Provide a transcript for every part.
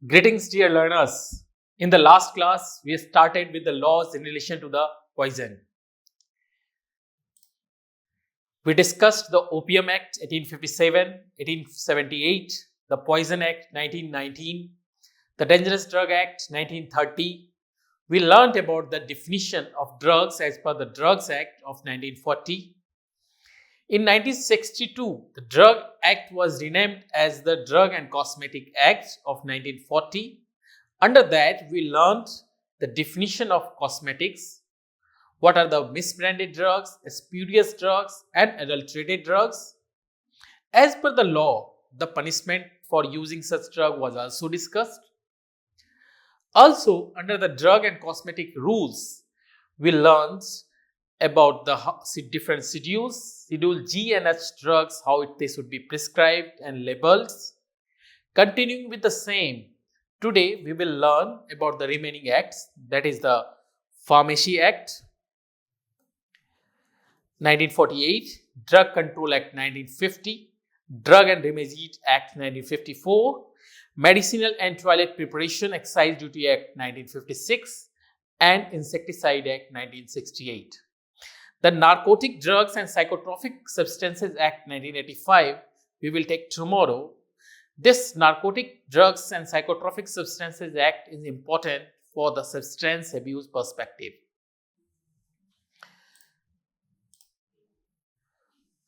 Greetings, dear learners. In the last class, we started with the laws in relation to the poison. We discussed the Opium Act 1857, 1878, the Poison Act 1919, the Dangerous Drug Act 1930. We learned about the definition of drugs as per the Drugs Act of 1940. In 1962, the Drug Act was renamed as the Drug and Cosmetic Act of 1940. Under that, we learned the definition of cosmetics, what are the misbranded drugs, spurious drugs, and adulterated drugs. As per the law, the punishment for using such drug was also discussed. Also, under the drug and cosmetic rules, we learned about the different schedules, Schedule G and H drugs, how they should be prescribed and labeled. Continuing with the same, today we will learn about the remaining acts, that is the Pharmacy Act 1948, Drug Control Act 1950, Drug and Remedies Act 1954, Medicinal and Toilet Preparation Excise Duty Act 1956, and Insecticide Act 1968. The Narcotic Drugs and Psychotropic Substances Act 1985 we will take tomorrow. This Narcotic Drugs and Psychotropic Substances Act is important for the substance abuse perspective.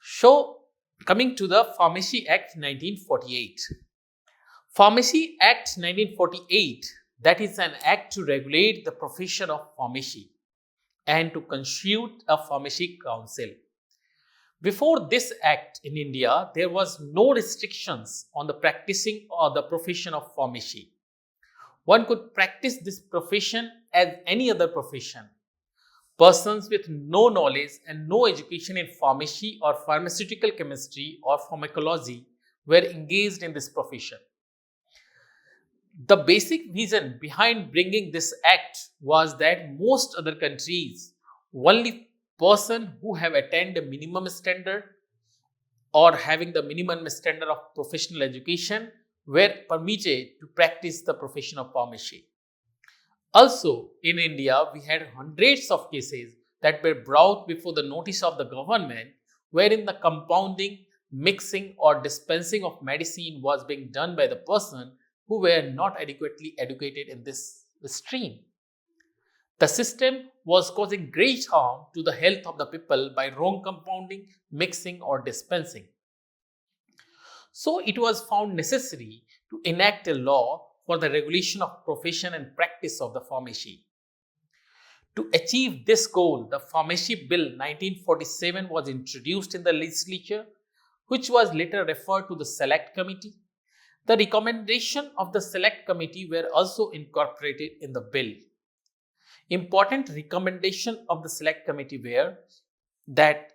So, coming to the Pharmacy Act 1948. Pharmacy Act 1948, that is an act to regulate the profession of pharmacy and to constitute a pharmacy council. Before this act in India, there was no restrictions on the practicing or the profession of pharmacy. One could practice this profession as any other profession. Persons with no knowledge and no education in pharmacy or pharmaceutical chemistry or pharmacology were engaged in this profession. The basic reason behind bringing this act was that most other countries, only person who have attained a minimum standard or having the minimum standard of professional education were permitted to practice the profession of pharmacy. Also, in India, we had hundreds of cases that were brought before the notice of the government wherein the compounding, mixing or dispensing of medicine was being done by the person who were not adequately educated in this stream. The system was causing great harm to the health of the people by wrong compounding, mixing or dispensing. So it was found necessary to enact a law for the regulation of profession and practice of the pharmacy. To achieve this goal, the Pharmacy Bill 1947 was introduced in the legislature, which was later referred to the Select Committee. The recommendation of the Select Committee were also incorporated in the bill. Important recommendation of the Select Committee were that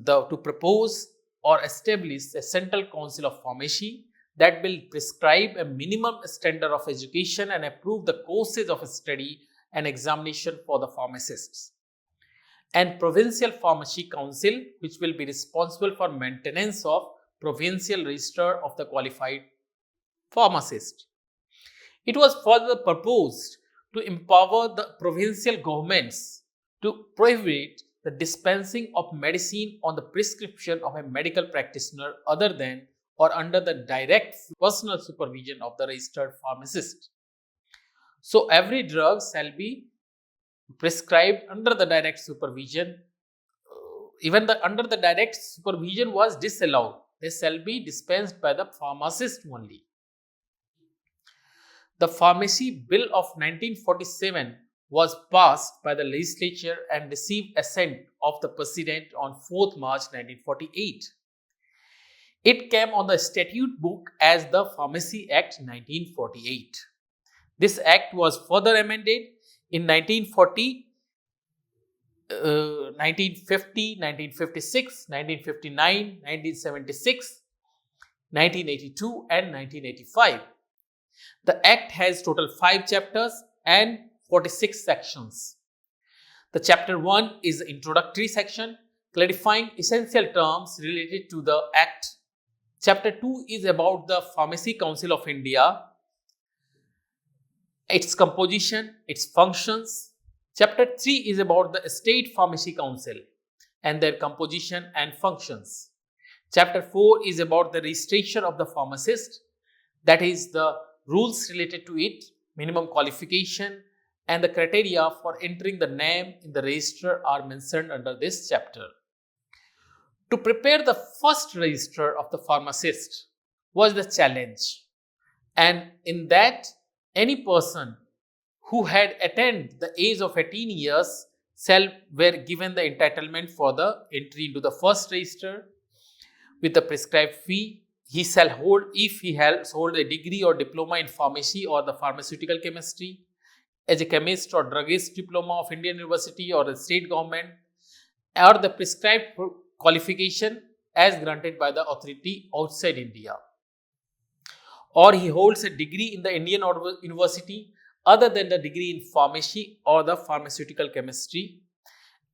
to propose or establish a Central Council of Pharmacy that will prescribe a minimum standard of education and approve the courses of study and examination for the pharmacists. And Provincial Pharmacy Council, which will be responsible for maintenance of provincial register of the qualified pharmacist. It was further proposed to empower the provincial governments to prohibit the dispensing of medicine on the prescription of a medical practitioner other than or under the direct personal supervision of the registered pharmacist. So, every drug shall be prescribed under the direct supervision. Even under the direct supervision was disallowed. They shall be dispensed by the pharmacist only. The Pharmacy Bill of 1947 was passed by the legislature and received assent of the President on 4th March 1948. It came on the statute book as the Pharmacy Act 1948. This act was further amended in 1940, 1950, 1956, 1959, 1976, 1982 and 1985. The Act has total 5 chapters and 46 sections. The chapter 1 is the introductory section clarifying essential terms related to the Act. Chapter 2 is about the Pharmacy Council of India. its composition, its functions. Chapter 3 is about the State Pharmacy Council and their composition and functions. Chapter 4 is about the registration of the pharmacist, that is, the rules related to it, minimum qualification, and the criteria for entering the name in the register are mentioned under this chapter. To prepare the first register of the pharmacist was the challenge, and in that, any person who had attained the age of 18 years were given the entitlement for the entry into the first register with the prescribed fee. He shall hold, if he has hold a degree or diploma in pharmacy or the pharmaceutical chemistry, as a chemist or druggist diploma of Indian University or the state government, or the prescribed qualification as granted by the authority outside India, or he holds a degree in the Indian University other than the degree in pharmacy or the pharmaceutical chemistry,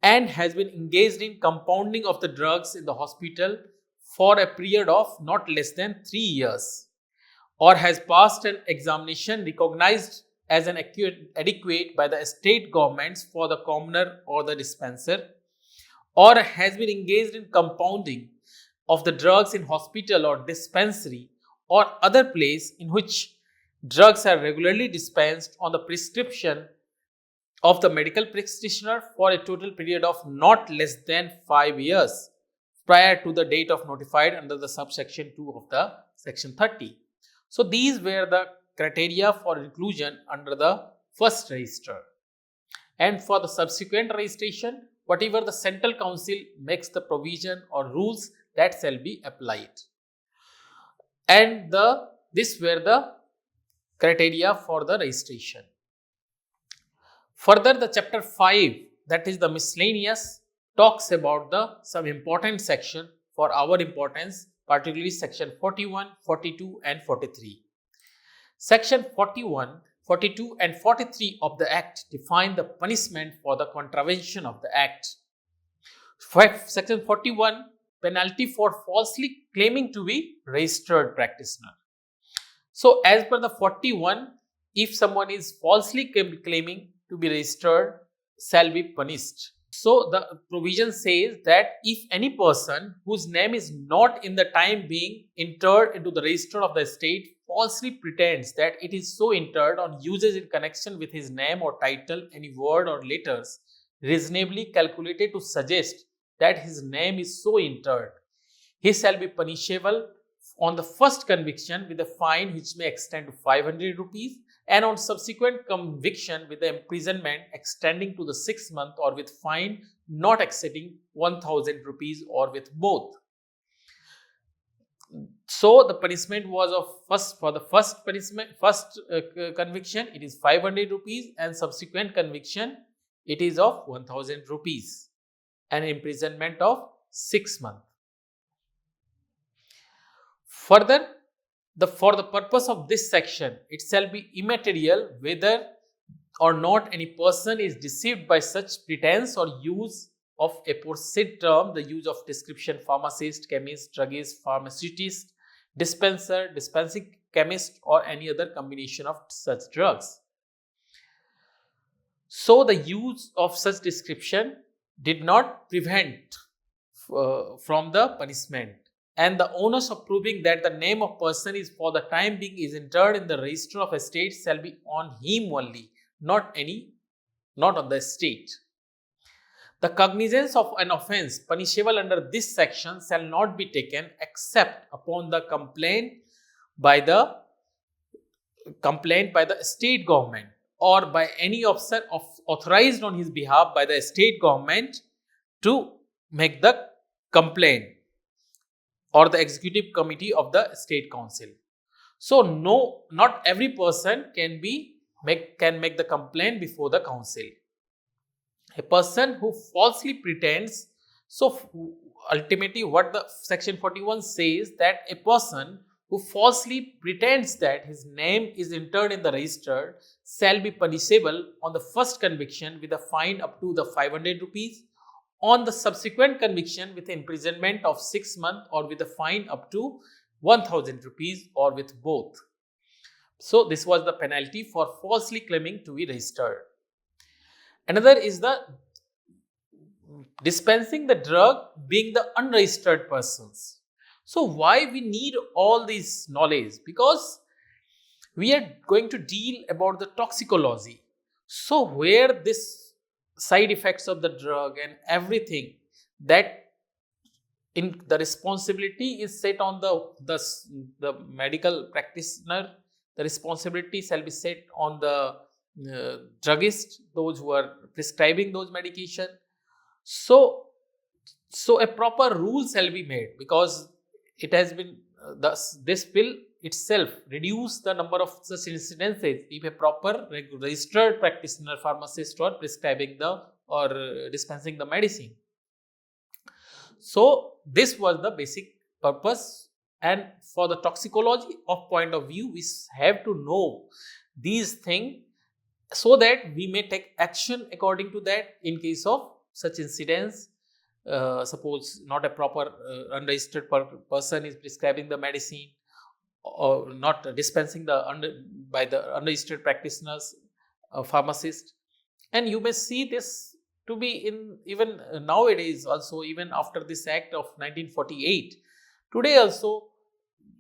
and has been engaged in compounding of the drugs in the hospital for a period of not less than 3 years, or has passed an examination recognized as an adequate by the state governments for the commoner or the dispenser, or has been engaged in compounding of the drugs in hospital or dispensary or other place in which drugs are regularly dispensed on the prescription of the medical practitioner for a total period of not less than 5 years prior to the date of notified under the subsection 2 of the section 30. So these were the criteria for inclusion under the first register. And for the subsequent registration, whatever the central council makes the provision or rules, that shall be applied. And these were the criteria for the registration. Further, the chapter 5, that is the miscellaneous, talks about some important section for our importance, particularly section 41, 42 and 43. Section 41, 42 and 43 of the Act define the punishment for the contravention of the Act. Section 41, penalty for falsely claiming to be registered practitioner. So as per the 41, if someone is falsely claiming to be registered, shall be punished. So the provision says that if any person whose name is not in the time being entered into the register of the state falsely pretends that it is so entered or uses in connection with his name or title any word or letters reasonably calculated to suggest that his name is so entered, he shall be punishable on the first conviction with a fine which may extend to 500 rupees, and on subsequent conviction with the imprisonment extending to the 6 months, or with fine not exceeding 1000 rupees, or with both. So the punishment was for the first conviction it is 500 rupees, and subsequent conviction it is of 1000 rupees, and imprisonment of 6 months. Further, for the purpose of this section, it shall be immaterial whether or not any person is deceived by such pretense or use of a aforesaid term, the use of description pharmacist, chemist, druggist, pharmacist, dispenser, dispensing chemist, or any other combination of such drugs. So the use of such description did not prevent from the punishment, and the onus of proving that the name of person is for the time being is entered in the register of a state shall be on him only, not on the state. The cognizance of an offence punishable under this section shall not be taken except upon the complaint by the state government, or by any officer authorized on his behalf by the state government to make the complaint, or the executive committee of the state council. So not every person can make the complaint before the council. A person who falsely pretends, so ultimately what the section 41 says, that a person who falsely pretends that his name is entered in the register shall be punishable on the first conviction with a fine up to the 500 rupees, on the subsequent conviction with imprisonment of 6 months, or with a fine up to 1000 rupees, or with both. So this was the penalty for falsely claiming to be registered. Another is the dispensing the drug being the unregistered persons. So why we need all this knowledge? Because we are going to deal about the toxicology. So where this side effects of the drug and everything, that in the responsibility is set on the medical practitioner. The responsibility shall be set on the druggist, those who are prescribing those medication. So a proper rule shall be made, because it has been this will itself reduce the number of such incidences if a proper registered practitioner, pharmacist, or prescribing the or dispensing the medicine. So this was the basic purpose, and for the toxicology of point of view, we have to know these things so that we may take action according to that in case of such incidents. Suppose not a proper unregistered person is prescribing the medicine, or not dispensing by the unregistered practitioners, pharmacist. And you may see this to be in even nowadays also, even after this act of 1948. Today also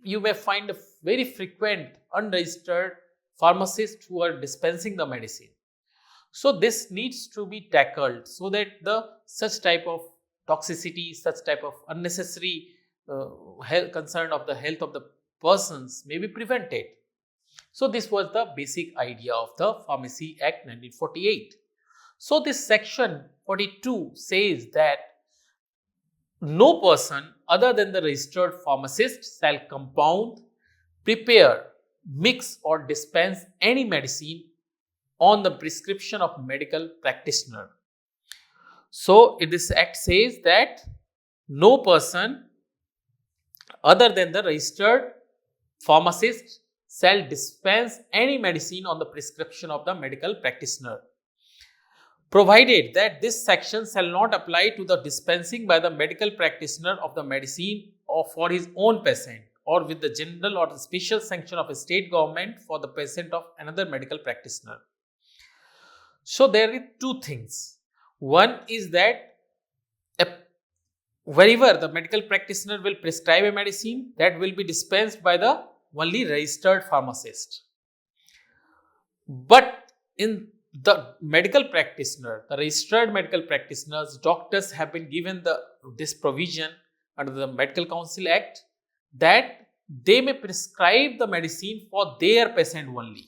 you may find a very frequent unregistered pharmacists who are dispensing the medicine. So this needs to be tackled so that the such type of toxicity, such type of unnecessary health concern of the health of the persons may be prevented. So this was the basic idea of the Pharmacy Act 1948. So this section 42 says that no person other than the registered pharmacist shall compound, prepare, mix or dispense any medicine on the prescription of medical practitioner. So this act says that no person other than the registered pharmacist shall dispense any medicine on the prescription of the medical practitioner, provided that this section shall not apply to the dispensing by the medical practitioner of the medicine or for his own patient, or with the general or the special sanction of a state government for the patient of another medical practitioner. So there are two things. One is that wherever the medical practitioner will prescribe a medicine, that will be dispensed by the only registered pharmacist. But in the medical practitioner, the registered medical practitioners, doctors have been given this provision under the Medical Council Act that they may prescribe the medicine for their patient only.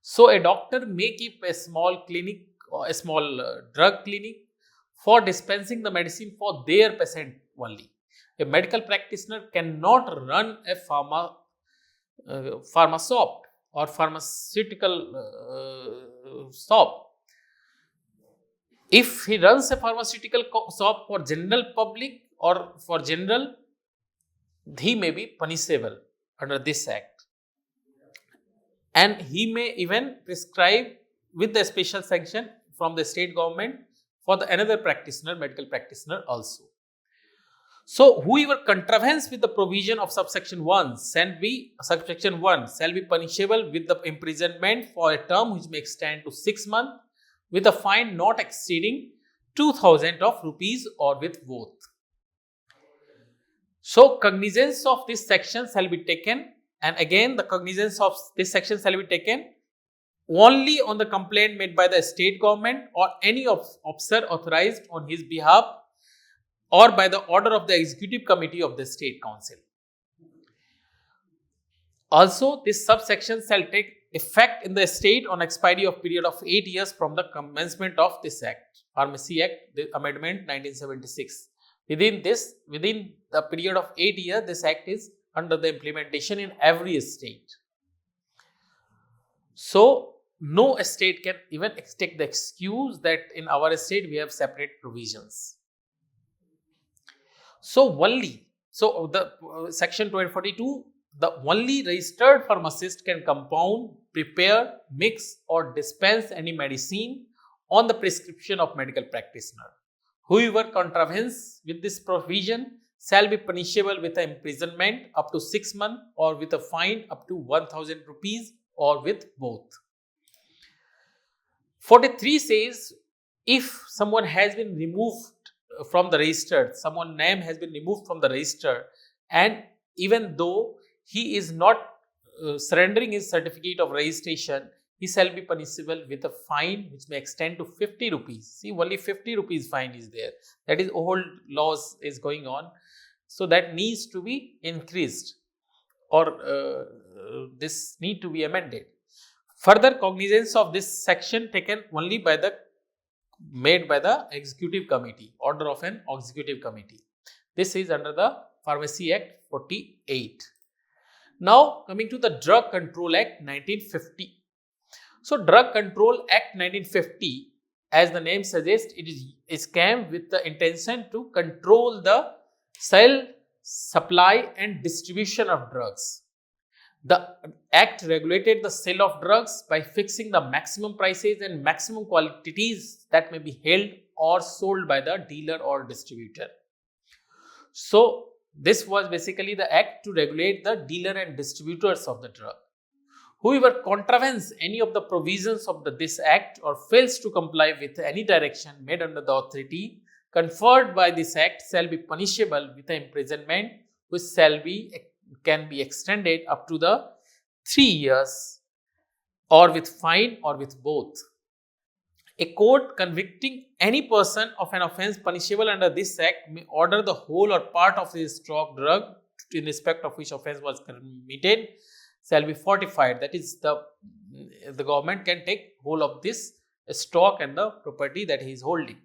So a doctor may keep a small clinic or a small drug clinic for dispensing the medicine for their patient only. A medical practitioner cannot run a pharma shop or pharmaceutical shop. If he runs a pharmaceutical shop for general public or for general, he may be punishable under this act, and he may even prescribe with the special sanction from the state government for the another practitioner, medical practitioner also. So whoever contravenes with the provision of subsection 1 shall be punishable with the imprisonment for a term which may extend to 6 months, with a fine not exceeding 2,000 of rupees or with both. So cognizance of this section shall be taken, and again the cognizance of this section shall be taken only on the complaint made by the state government or any officer authorized on his behalf, or by the order of the executive committee of the state council. Also, this subsection shall take effect in the state on expiry of period of 8 years from the commencement of this act, Pharmacy Act, the Amendment 1976. Within the period of 8 years, this act is under the implementation in every state. So no state can even take the excuse that in our state we have separate provisions. So the section 242, the only registered pharmacist can compound, prepare, mix or dispense any medicine on the prescription of medical practitioner. Whoever contravenes with this provision shall be punishable with an imprisonment up to 6 months or with a fine up to 1000 rupees or with both. 43 says if someone has been removed from the register, someone's name has been removed from the register, and even though he is not surrendering his certificate of registration, he shall be punishable with a fine which may extend to 50 rupees. See, only 50 rupees fine is there. That is, old laws is going on. So that needs to be increased, or this need to be amended. Further cognizance of this section taken only by the made by the executive committee, order of an executive committee. This is under the Pharmacy Act 48. Now coming to the Drug Control Act 1950. So Drug Control Act 1950, as the name suggests, it came with the intention to control the sale, supply and distribution of drugs. The Act regulated the sale of drugs by fixing the maximum prices and maximum quantities that may be held or sold by the dealer or distributor. So this was basically the Act to regulate the dealer and distributors of the drug. Whoever contravenes any of the provisions of this Act or fails to comply with any direction made under the authority conferred by this Act shall be punishable with an imprisonment which can be extended up to the 3 years or with fine or with both. A court convicting any person of an offence punishable under this Act may order the whole or part of the stock drug in respect of which offence was committed shall be fortified. That is, the government can take whole of this stock and the property that he is holding.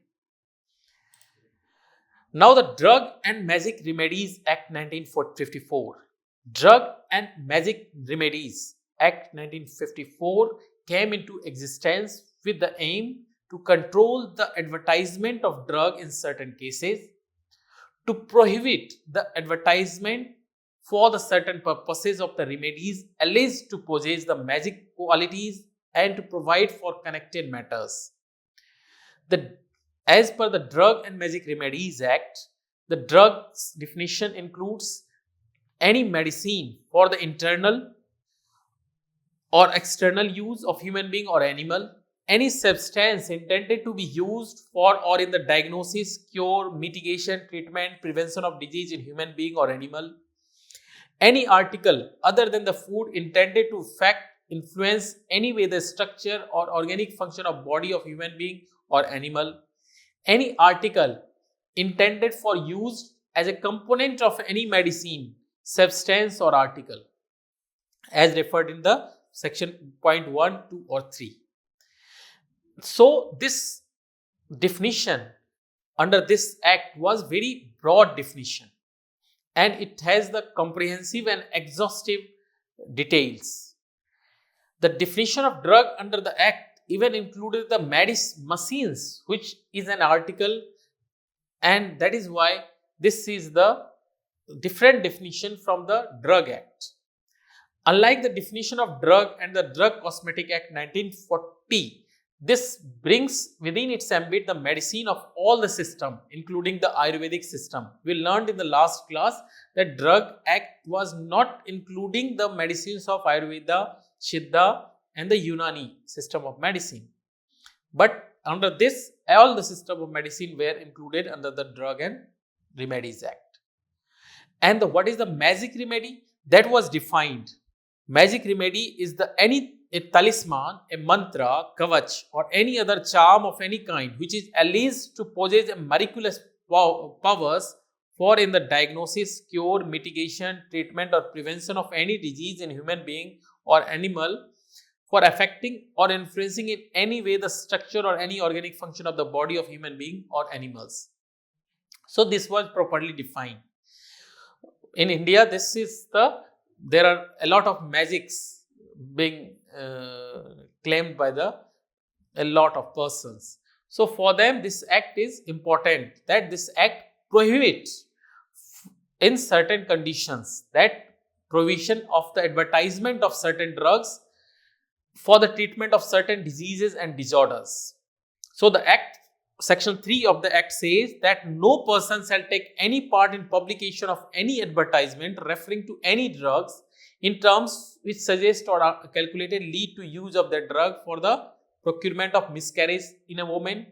Now the Drug and Magic Remedies Act 1954. Drug and Magic Remedies Act 1954 came into existence with the aim to control the advertisement of drug in certain cases, to prohibit the advertisement for the certain purposes of the remedies alleged to possess the magic qualities, and to provide for connected matters. As per the Drug and Magic Remedies Act, the drug's definition includes any medicine for the internal or external use of human being or animal, any substance intended to be used for or in the diagnosis, cure, mitigation, treatment, prevention of disease in human being or animal, any article other than the food intended to affect, influence any way the structure or organic function of body of human being or animal, any article intended for use as a component of any medicine, substance or article, as referred in the section point 1, 2 or 3. So this definition under this act was very broad definition, and it has the comprehensive and exhaustive details. The definition of drug under the act even included the machines, which is an article, and that is why this is the different definition from the Drug Act. Unlike the definition of drug and the Drug Cosmetic Act 1940, this brings within its ambit the medicine of all the system, including the Ayurvedic system. We learned in the last class that Drug Act was not including the medicines of Ayurveda, Siddha and the Unani system of medicine. But under this, all the system of medicine were included under the Drug and Remedies Act. And what is the magic remedy? That was defined. Magic remedy is a talisman, a mantra, kavach or any other charm of any kind which is alleged to possess a miraculous powers for in the diagnosis, cure, mitigation, treatment or prevention of any disease in human being or animal, for affecting or influencing in any way the structure or any organic function of the body of human being or animals. So this was properly defined. In India, there are a lot of magics being claimed by a lot of persons. So for them, this act is important, that this act prohibits in certain conditions that provision of the advertisement of certain drugs for the treatment of certain diseases and disorders. So the act Section 3 of the Act says that no person shall take any part in publication of any advertisement referring to any drugs in terms which suggest or are calculated lead to use of that drug for the procurement of miscarriage in a woman,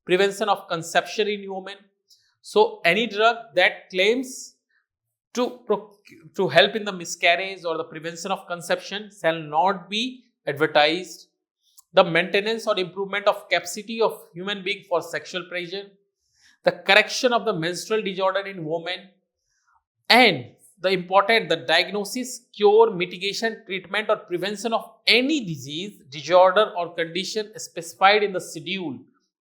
prevention of conception in women. So, any drug that claims to help in the miscarriage or the prevention of conception shall not be advertised. The maintenance or improvement of capacity of human being for sexual pleasure, the correction of the menstrual disorder in women, and the diagnosis, cure, mitigation, treatment or prevention of any disease, disorder or condition specified in the schedule,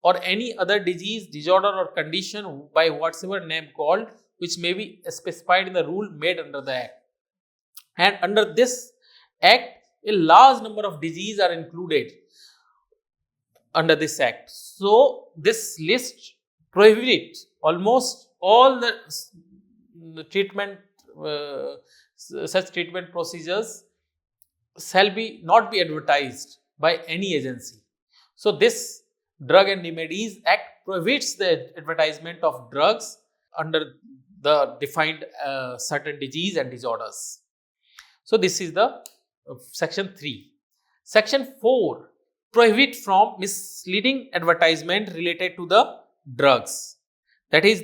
or any other disease, disorder or condition by whatsoever name called, which may be specified in the rule made under the Act. And under this Act, a large number of diseases are included under this Act. So, this list prohibits almost all the treatment, such treatment procedures shall be not be advertised by any agency. So, this Drug and Remedies Act prohibits the advertisement of drugs under the defined certain disease and disorders. So, this is the section 3. Section 4 prohibit from misleading advertisement related to the drugs. That is,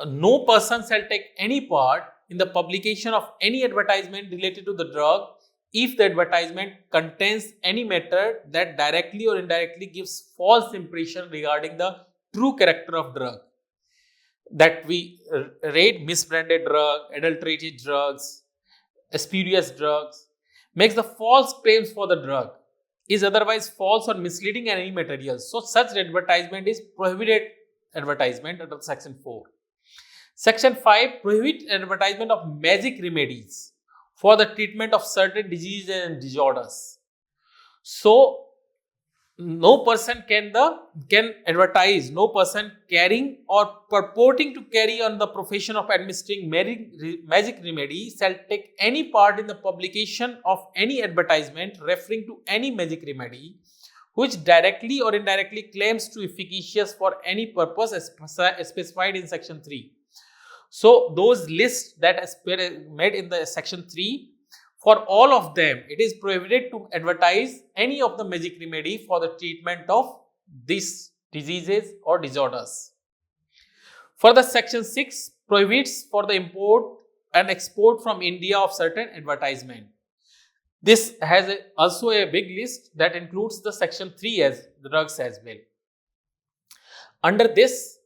no person shall take any part in the publication of any advertisement related to the drug if the advertisement contains any matter that directly or indirectly gives false impression regarding the true character of drug. That we read misbranded drug, adulterated drugs, spurious drugs, makes the false claims for the drug, is otherwise false or misleading in any material. So, such advertisement is prohibited advertisement under section 4. Section 5 prohibit advertisement of magic remedies for the treatment of certain diseases and disorders. So, no person can advertise, no person carrying or purporting to carry on the profession of administering magic remedy shall take any part in the publication of any advertisement referring to any magic remedy which directly or indirectly claims to efficacious for any purpose as specified in section 3. So, those lists that are made in the section 3, for all of them, it is prohibited to advertise any of the magic remedy for the treatment of these diseases or disorders. Further, section 6 prohibits for the import and export from India of certain advertisement. This has also a big list that includes the section 3 as the drugs as well. Under this,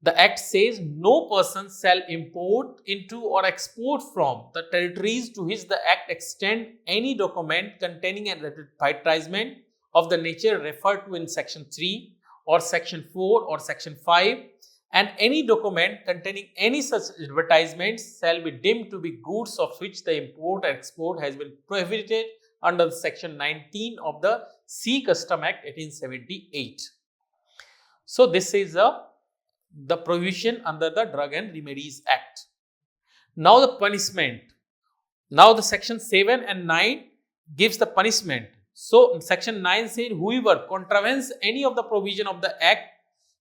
the Act says no person shall import into or export from the territories to which the Act extend any document containing an advertisement of the nature referred to in section 3 or section 4 or section 5, and any document containing any such advertisements shall be deemed to be goods of which the import or export has been prohibited under section 19 of the Sea Custom Act 1878. So, this is the provision under the Drug and Remedies Act. Now, the punishment. Now, the section 7 and 9 gives the punishment. So, section 9 says whoever contravenes any of the provision of the Act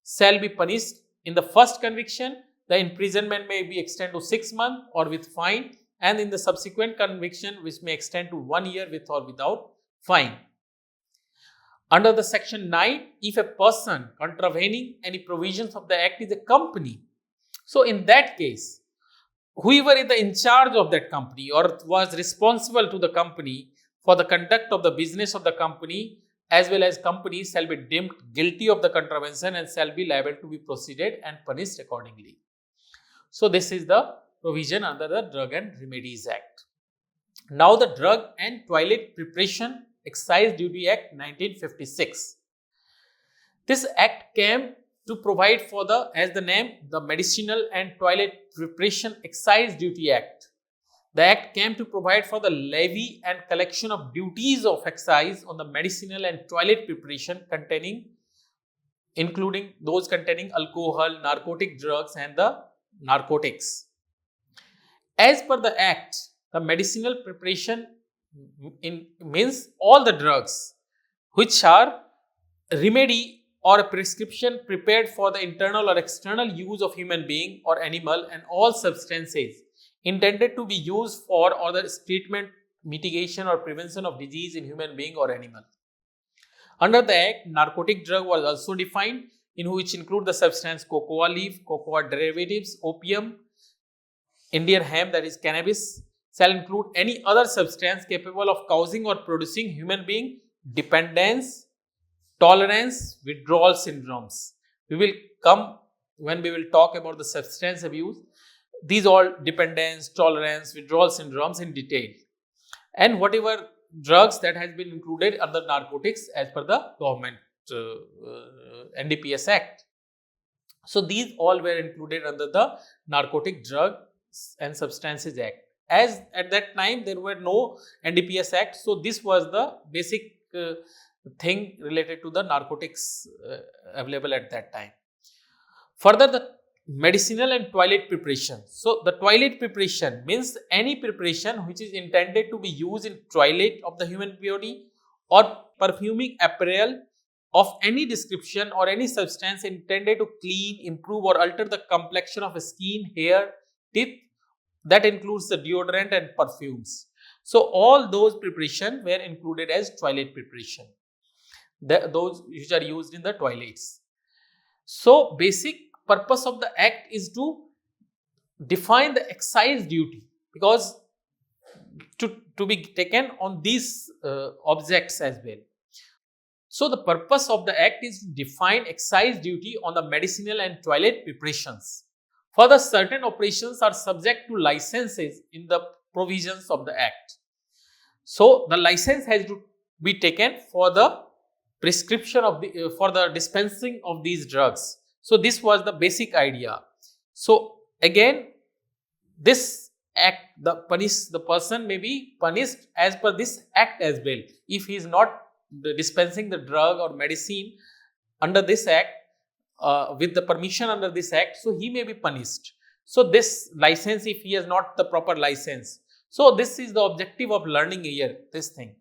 shall be punished. In the first conviction, the imprisonment may be extended to 6 months or with fine, and in the subsequent conviction, which may extend to 1 year with or without fine. Under the section 9, if a person contravening any provisions of the Act is a company, so in that case, whoever is in charge of that company or was responsible to the company for the conduct of the business of the company as well as companies shall be deemed guilty of the contravention and shall be liable to be proceeded and punished accordingly. So, this is the provision under the Drug and Remedies Act. Now, the Drug and Toilet Preparation Excise Duty Act 1956. This act came to provide for the Medicinal and Toilet Preparation Excise Duty Act. The act came to provide for the levy and collection of duties of excise on the medicinal and toilet preparation including those containing alcohol, narcotic drugs and the narcotics. As per the act, the medicinal preparation means all the drugs which are remedy or a prescription prepared for the internal or external use of human being or animal, and all substances intended to be used for or the treatment, mitigation or prevention of disease in human being or animal. Under the Act, narcotic drug was also defined, in which include the substance cocoa leaf, cocoa derivatives, opium, Indian hemp, that is cannabis, shall include any other substance capable of causing or producing human being dependence, tolerance, withdrawal syndromes. We will come when we will talk about the substance abuse. These all dependence, tolerance, withdrawal syndromes in detail, and whatever drugs that has been included under narcotics as per the government NDPS Act. So these all were included under the Narcotic Drugs and Substances Act. As at that time there were no NDPS Act, so this was the basic thing related to the narcotics available at that time. Further, the medicinal and toilet preparation. So the toilet preparation means any preparation which is intended to be used in toilet of the human body, or perfuming apparel of any description, or any substance intended to clean, improve or alter the complexion of skin, hair, teeth. That includes the deodorant and perfumes. So all those preparation were included as toilet preparation, those which are used in the toilets. So basic purpose of the act is to define the excise duty, because to be taken on these objects as well. So the purpose of the act is to define excise duty on the medicinal and toilet preparations. Further, certain operations are subject to licenses in the provisions of the act. So the license has to be taken for the prescription of the for the dispensing of these drugs. So this was the basic idea. So again, this act, the person may be punished as per this act as well. If he is not dispensing the drug or medicine under this act, with the permission under this act, so he may be punished. So this license, if he has not the proper license, so this is the objective of learning here, this thing.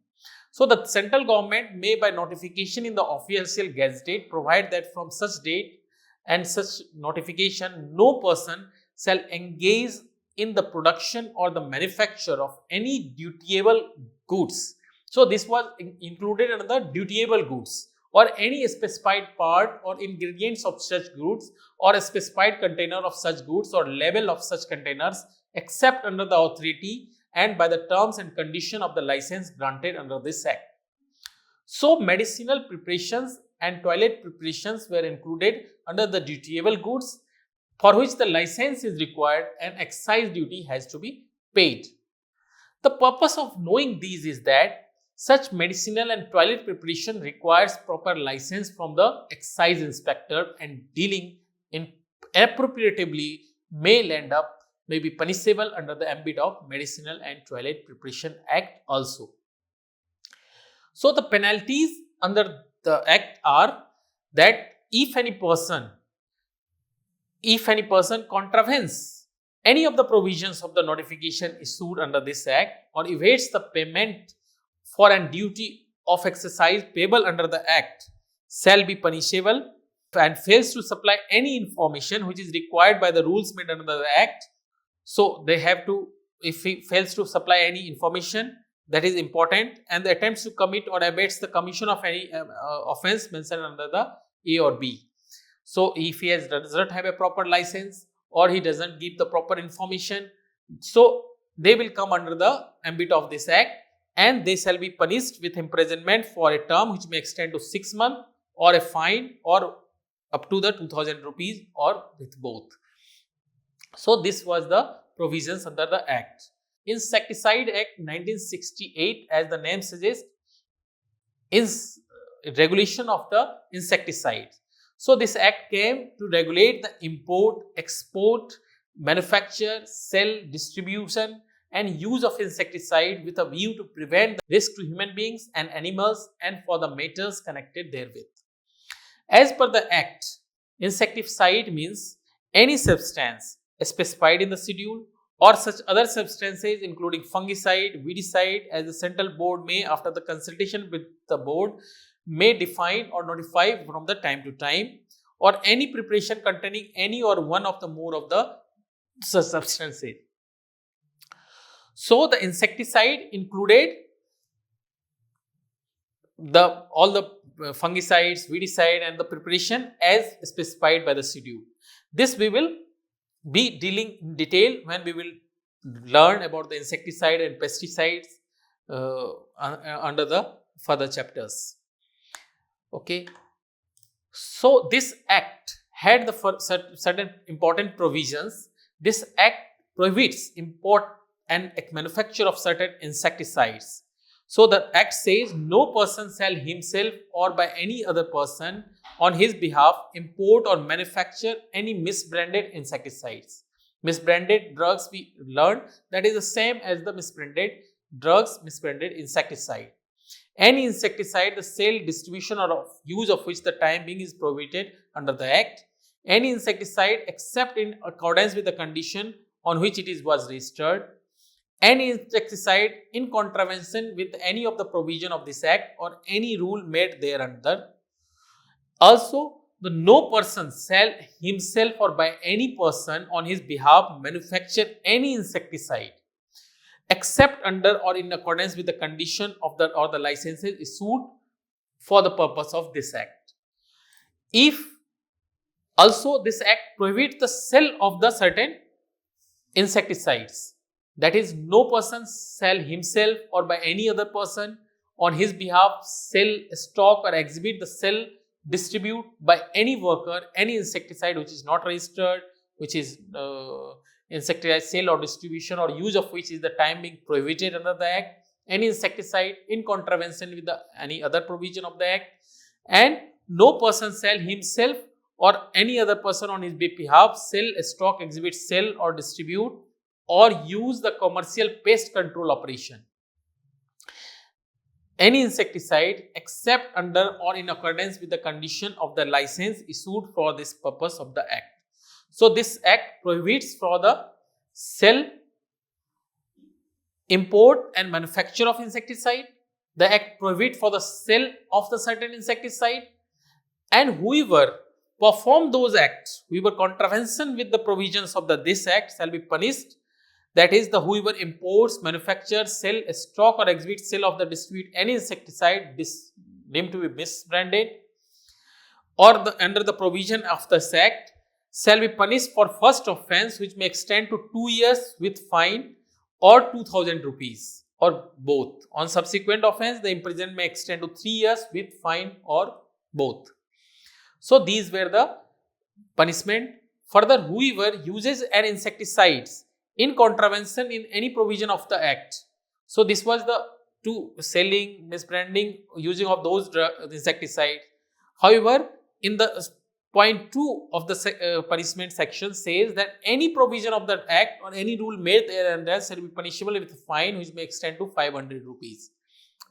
So the central government may by notification in the official gazette provide that from such date and such notification no person shall engage in the production or the manufacture of any dutiable goods. So this was included under the dutiable goods, or any specified part or ingredients of such goods, or a specified container of such goods or label of such containers, except under the authority and by the terms and condition of the license granted under this act. So medicinal preparations and toilet preparations were included under the dutiable goods, for which the license is required and excise duty has to be paid. The purpose of knowing these is that such medicinal and toilet preparation requires proper license from the excise inspector, and dealing inappropriately may be punishable under the ambit of Medicinal and Toilet Preparation Act also. So the penalties under the act are that if any person contravenes any of the provisions of the notification issued under this act, or evades the payment for an duty of exercise payable under the act, shall be punishable, and fails to supply any information which is required by the rules made under the act. So they have to, if he fails to supply any information that is important, and the attempts to commit or abates the commission of any offence mentioned under the A or B. So if he does not have a proper license, or he doesn't give the proper information, so they will come under the ambit of this act, and they shall be punished with imprisonment for a term which may extend to 6 months, or a fine, or up to the 2000 rupees, or with both. So this was the provisions under the act. Insecticide Act 1968, as the name suggests, is regulation of the insecticides. So this act came to regulate the import, export, manufacture, sell, distribution and use of insecticide with a view to prevent the risk to human beings and animals, and for the matters connected therewith. As per the act, insecticide means any substance specified in the schedule, or such other substances including fungicide, weedicide, as the central board may, after the consultation with the board, may define or notify from the time to time, or any preparation containing any or one of the more of the substances. So the insecticide included all the fungicides, weedicide, and the preparation as specified by the schedule. This we will be dealing in detail when we will learn about the insecticide and pesticides under the further chapters. Okay. So this act had the certain important provisions. This act prohibits import and manufacture of certain insecticides. So the act says no person shall himself or by any other person on his behalf import or manufacture any misbranded insecticides. Misbranded drugs, we learned, that is the same as the misbranded drugs, misbranded insecticide. Any insecticide, the sale, distribution or use of which the time being is prohibited under the act. Any insecticide except in accordance with the condition on which it was registered. Any insecticide in contravention with any of the provision of this act or any rule made thereunder. Also, no person shall himself or by any person on his behalf manufacture any insecticide except under or in accordance with the condition of the or the licenses issued for the purpose of this act. If also this act prohibits the sale of the certain insecticides, that is, no person shall himself or by any other person on his behalf sell, stock or exhibit the sell, distribute by any worker any insecticide which is not registered, which is insecticide sale or distribution or use of which is the time being prohibited under the act, any insecticide in contravention with any other provision of the act, and no person shall himself or any other person on his behalf sell, stock, exhibit, sell or distribute or use the commercial pest control operation any insecticide except under or in accordance with the condition of the license issued for this purpose of the act. So this act prohibits for the sale, import and manufacture of insecticide. The act prohibits for the sale of the certain insecticide, and whoever perform those acts, whoever contravention with the provisions of this act shall be punished. That is, the whoever imports, manufactures, sell, stock or exhibit, sale of the distribute any insecticide deemed to be misbranded or under the provision of this act shall be punished for first offence, which may extend to 2 years with fine or 2,000 rupees or both. On subsequent offence, the imprisonment may extend to 3 years with fine or both. So these were the punishment. Further, whoever uses an insecticides in contravention in any provision of the act. So this was the selling, misbranding, using of those insecticides. However, in the point 2 of the punishment section says that any provision of the act or any rule made thereunder shall be punishable with a fine which may extend to 500 rupees.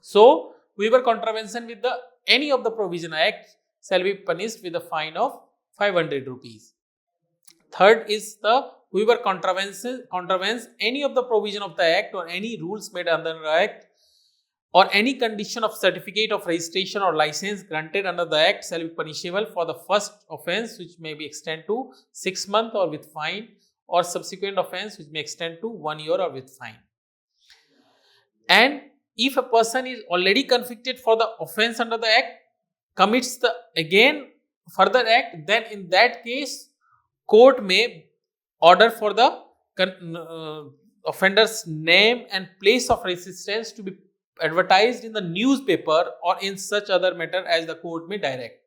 So whoever contravention with any of the provision act shall be punished with a fine of 500 rupees. Third is the whoever contravenes any of the provision of the act or any rules made under the act or any condition of certificate of registration or license granted under the act shall be punishable for the first offence, which may be extend to 6 months or with fine, or subsequent offence which may extend to 1 year or with fine. And if a person is already convicted for the offence under the act, commits the again further act, then in that case court may order for the offender's name and place of residence to be advertised in the newspaper or in such other matter as the court may direct.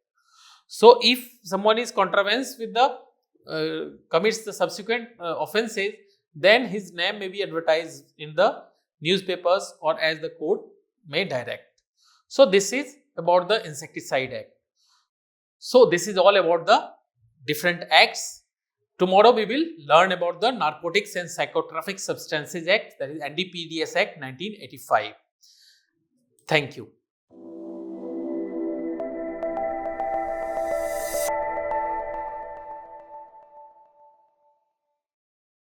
So if someone is contravenes with the commits the subsequent offences, then his name may be advertised in the newspapers or as the court may direct. So this is about the Insecticide Act. So this is all about the different acts. Tomorrow we will learn about the Narcotics and Psychotropic Substances Act, that is NDPDS Act 1985. Thank you.